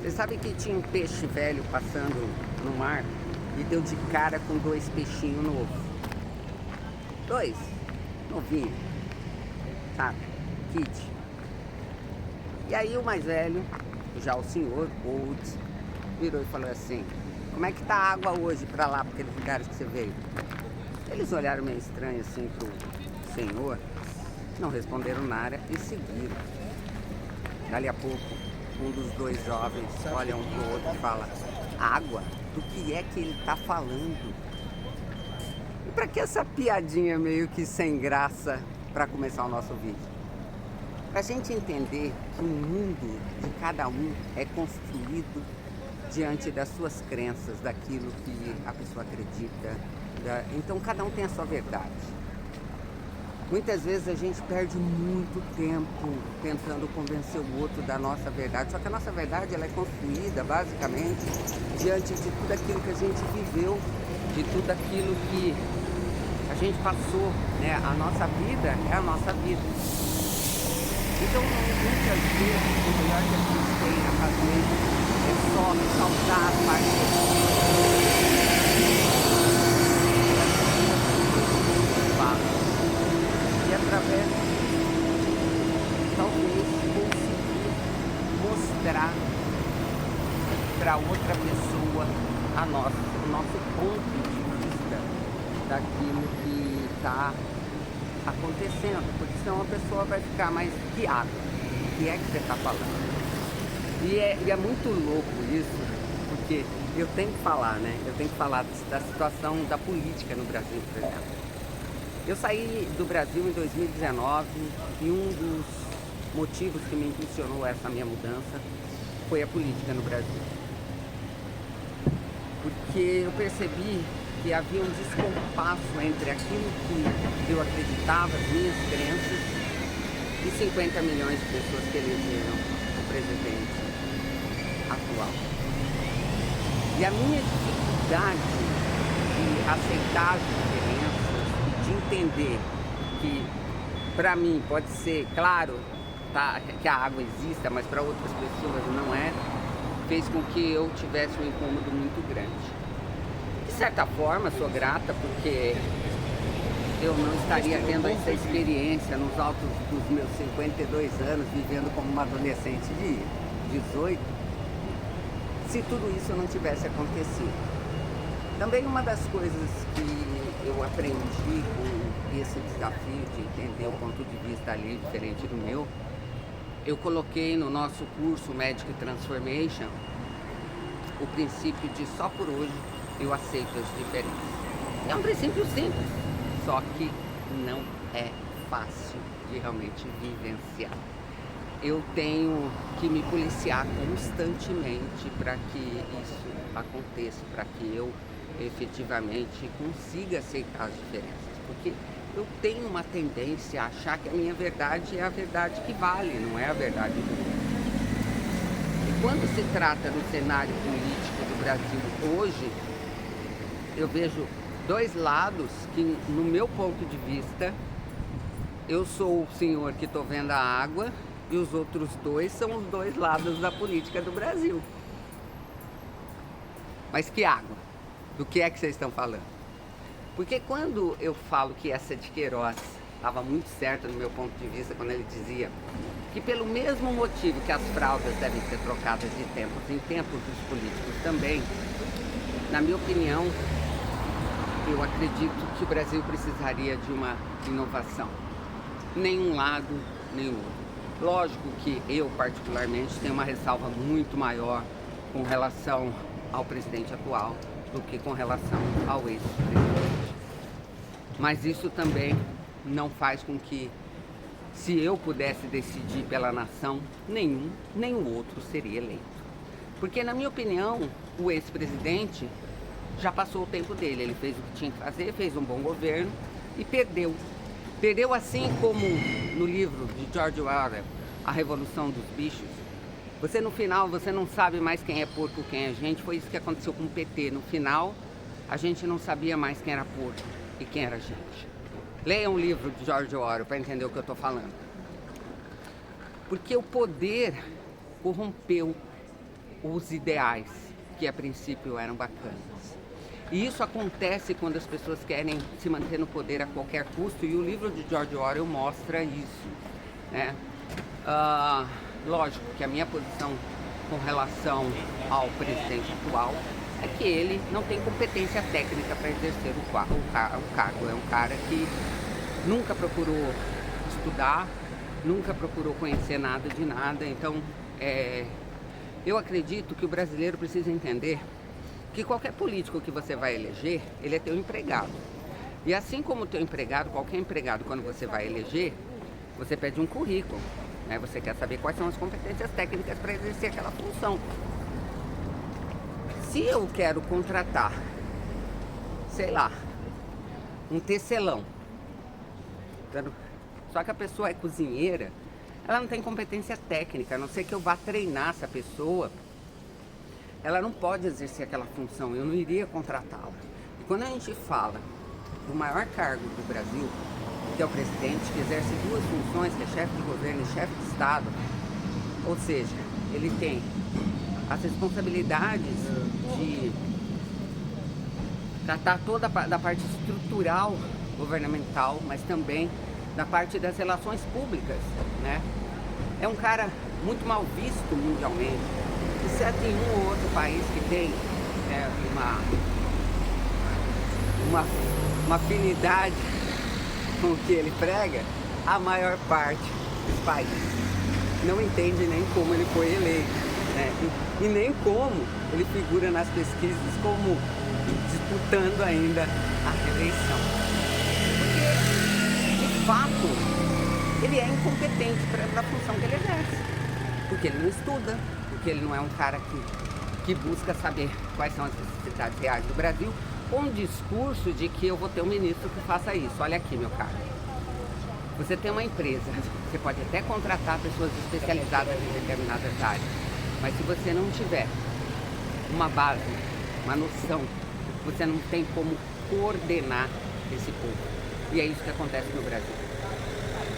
Você sabe que tinha um peixe velho passando no mar e deu de cara com dois peixinhos novos. Dois, novinhos, sabe? Kid. E aí o mais velho, já o senhor, Old, virou e falou assim: como é que tá a água hoje pra lá, pra aqueles lugares que você veio? Eles olharam meio estranho assim pro senhor, não responderam nada e seguiram. Dali a pouco, um dos dois jovens olha um pro outro e fala: água? Do que é que ele tá falando? E pra que essa piadinha meio que sem graça pra começar o nosso vídeo? Pra gente entender que o mundo de cada um é construído diante das suas crenças, daquilo que a pessoa acredita. Então cada um tem a sua verdade. Muitas vezes a gente perde muito tempo tentando convencer o outro da nossa verdade, só que a nossa verdade ela é construída basicamente diante de tudo aquilo que a gente viveu, de tudo aquilo que a gente passou, né? A nossa vida é a nossa vida. Então muitas vezes o melhor que a gente tem a fazer é só saltar a parte e através talvez conseguir mostrar para outra pessoa o nosso ponto de vista daquilo que está acontecendo, porque senão a pessoa vai ficar, mas que água? O que é que você está falando? E é muito louco isso, porque eu tenho que falar, né? Eu tenho que falar da situação da política no Brasil, por exemplo. Eu saí do Brasil em 2019 e um dos motivos que me impulsionou essa minha mudança foi a política no Brasil. Porque eu percebi que havia um descompasso entre aquilo que eu acreditava, as minhas crenças, e 50 milhões de pessoas que elegeram o presidente atual. E a minha dificuldade de aceitar as diferenças, de entender que para mim pode ser, claro, tá, que a água exista, mas para outras pessoas não é, fez com que eu tivesse um incômodo muito grande. De certa forma, sou grata porque eu não estaria tendo essa experiência nos altos dos meus 52 anos, vivendo como uma adolescente de 18, se tudo isso não tivesse acontecido. Também uma das coisas que eu aprendi com esse desafio de entender o ponto de vista ali diferente do meu, eu coloquei no nosso curso Magic Transformation o princípio de só por hoje eu aceito as diferenças. É um princípio simples, só que não é fácil de realmente vivenciar. Eu tenho que me policiar constantemente para que isso aconteça, para que eu efetivamente consiga aceitar as diferenças, porque eu tenho uma tendência a achar que a minha verdade é a verdade que vale, não é a verdade do mundo. E quando se trata do cenário político do Brasil hoje, eu vejo dois lados que, no meu ponto de vista, eu sou o senhor que estou vendo a água e os outros dois são os dois lados da política do Brasil. Mas que água? Do que é que vocês estão falando? Porque quando eu falo que essa de Queiroz estava muito certa no meu ponto de vista, quando ele dizia que pelo mesmo motivo que as fraldas devem ser trocadas de tempos em tempos, os políticos também, na minha opinião, eu acredito que o Brasil precisaria de uma inovação. Nenhum lado, nem outro. Lógico que eu, particularmente, tenho uma ressalva muito maior com relação ao presidente atual do que com relação ao ex-presidente. Mas isso também não faz com que, se eu pudesse decidir pela nação, nenhum nem o outro seria eleito. Porque, na minha opinião, o ex-presidente já passou o tempo dele. Ele fez o que tinha que fazer, fez um bom governo e perdeu. Perdeu assim como no livro de George Orwell, A Revolução dos Bichos. Você no final, você não sabe mais quem é porco, quem é gente. Foi isso que aconteceu com o PT. No final, a gente não sabia mais quem era porco e quem era gente. Leia um livro de George Orwell para entender o que eu estou falando. Porque o poder corrompeu os ideais, que a princípio eram bacanas. E isso acontece quando as pessoas querem se manter no poder a qualquer custo, e o livro de George Orwell mostra isso, né? Lógico que a minha posição com relação ao presidente atual é que ele não tem competência técnica para exercer o cargo. É um cara que nunca procurou estudar, nunca procurou conhecer nada de nada. Então, eu acredito que o brasileiro precisa entender que qualquer político que você vai eleger, ele é teu empregado. E assim como o teu empregado, qualquer empregado, quando você vai eleger, você pede um currículo, né? Você quer saber quais são as competências técnicas para exercer aquela função. Se eu quero contratar, sei lá, um tecelão, só que a pessoa é cozinheira, ela não tem competência técnica, a não ser que eu vá treinar essa pessoa, ela não pode exercer aquela função, eu não iria contratá-la. E quando a gente fala do maior cargo do Brasil, que é o presidente, que exerce duas funções, que é chefe de governo e chefe de Estado, ou seja, ele tem as responsabilidades de tratar toda da parte estrutural governamental, mas também da parte das relações públicas, né? É um cara muito mal visto mundialmente, exceto em um ou outro país que tem uma afinidade com o que ele prega. A maior parte dos países não entende nem como ele foi eleito, né? E nem como ele figura nas pesquisas como disputando ainda a reeleição. Porque, de fato, ele é incompetente para a função que ele exerce. Porque ele não estuda, porque ele não é um cara que busca saber quais são as necessidades reais do Brasil, com um discurso de que eu vou ter um ministro que faça isso. Olha aqui, meu caro. Você tem uma empresa, você pode até contratar pessoas especializadas em determinadas áreas, mas se você não tiver uma base, uma noção, você não tem como coordenar esse povo. E é isso que acontece no Brasil.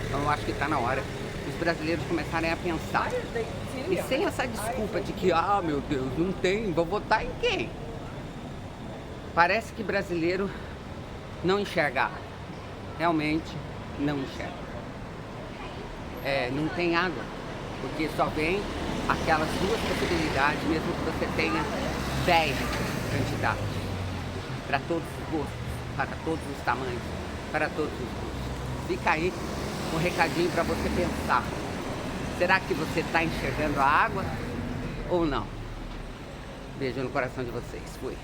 Então eu acho que está na hora os brasileiros começarem a pensar. E sem essa desculpa de que, meu Deus, não tem, vou votar em quem? Parece que brasileiro não enxerga, realmente não enxerga. Não tem água, porque só vem aquelas duas possibilidades, mesmo que você tenha 10 candidatos, para todos os gostos, para todos os tamanhos, para todos os gostos. Fica aí um recadinho para você pensar. Será que você está enxergando a água ou não? Beijo no coração de vocês. Fui.